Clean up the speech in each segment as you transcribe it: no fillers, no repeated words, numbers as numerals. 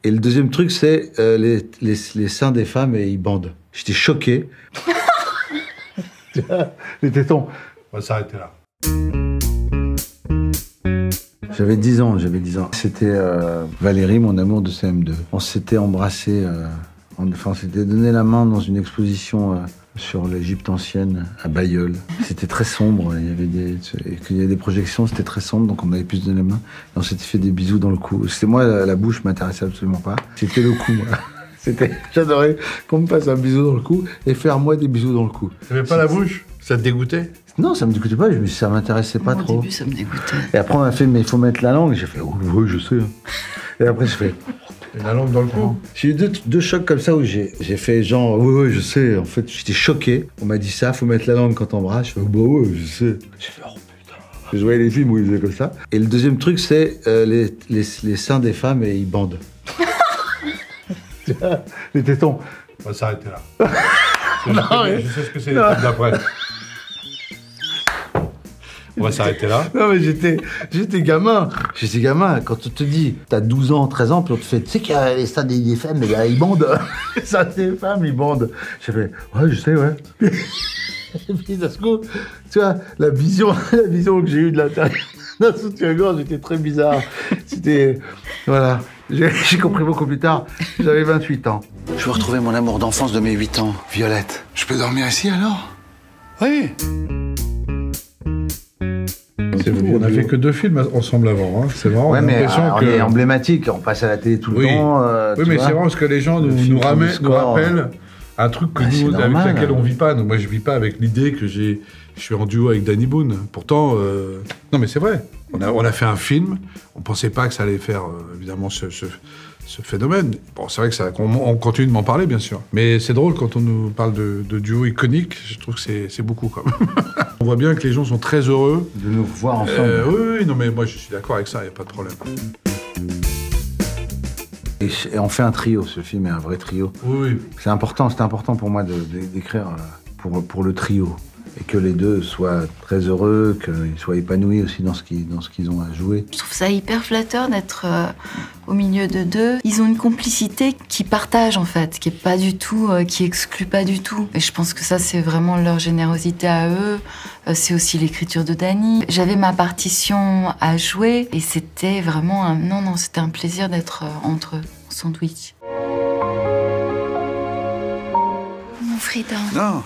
Et le deuxième truc, c'est les seins des femmes et ils bandent. J'étais choqué. Les tétons. On va s'arrêter là. J'avais 10 ans. C'était Valérie, mon amour de CM2. On s'était embrassé, on s'était donné la main dans une exposition sur l'Égypte ancienne à Bailleul. C'était très sombre, il y avait des projections, c'était très sombre, donc on avait pu se donner la main. Et on s'était fait des bisous dans le cou. C'était moi, la bouche m'intéressait absolument pas. C'était le cou, moi. J'adorais qu'on me fasse un bisou dans le cou et faire moi des bisous dans le cou. T'aimais pas la bouche? Ça te dégoûtait? Non, ça me dégoûtait pas, ça m'intéressait pas trop. Au début, ça me dégoûtait. Et après, on m'a fait, mais il faut mettre la langue. J'ai fait, oh, oui, je sais. Et après, je fais... Et la langue dans le cou? J'ai eu deux chocs comme ça où j'ai fait genre, oui, je sais. En fait, j'étais choqué. On m'a dit ça, faut mettre la langue quand t'embrasses. Je fais, bah ouais, je sais. J'ai fait, oh putain. Je voyais les films où ils faisaient comme ça. Et le deuxième truc, c'est les seins des femmes et ils bandent. Les tétons. On va s'arrêter là. Je sais ce que c'est l'étape d'après. On va s'arrêter là. Non, mais j'étais gamin. J'étais gamin. Quand on te dit, t'as 12 ans, 13 ans, puis on te fait, tu sais qu'il y a les seins des femmes, mais là, ils bandent. Les seins des femmes, ils bandent. J'ai fait, ouais, je sais, ouais. Et puis, d'un coup, tu vois, la vision que j'ai eue de l'intérieur d'un soutien-gorge était très bizarre. C'était, voilà. J'ai compris beaucoup plus tard. J'avais 28 ans. Je veux retrouver mon amour d'enfance de mes 8 ans, Violette. Je peux dormir ici, alors? Oui. C'est fou, on a fait que 2 films ensemble avant, hein. C'est marrant. Ouais, on a mais l'impression on que... est emblématique, on passe à la télé tout le temps. Oui, mais c'est marrant parce que les gens nous rappellent un truc que nous, avec lequel on vit pas. Moi, je vis pas avec l'idée que je suis en duo avec Danny Boone. Pourtant, non, mais c'est vrai. On a fait un film. On pensait pas que ça allait faire évidemment ce phénomène. Bon, c'est vrai que on continue de m'en parler, bien sûr. Mais c'est drôle quand on nous parle de duo iconique. Je trouve que c'est beaucoup quand même. On voit bien que les gens sont très heureux de nous voir ensemble. Oui, non, mais moi je suis d'accord avec ça. Il y a pas de problème. Et on fait un trio. Ce film est un vrai trio. Oui. C'était important pour moi d'écrire pour le trio. Et que les deux soient très heureux, qu'ils soient épanouis aussi dans ce qu'ils ont à jouer. Je trouve ça hyper flatteur d'être au milieu de deux. Ils ont une complicité qui partage en fait, qui est pas du tout, qui exclut pas du tout. Et je pense que ça c'est vraiment leur générosité à eux. C'est aussi l'écriture de Danny. J'avais ma partition à jouer et c'était vraiment c'était un plaisir d'être entre eux, en sandwich. Mon Frida. Non.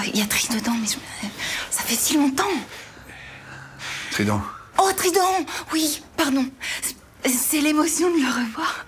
Il y a Tri dedans, mais ça fait si longtemps. Trident. Oh, Trident. Oui, pardon. C'est l'émotion de le revoir.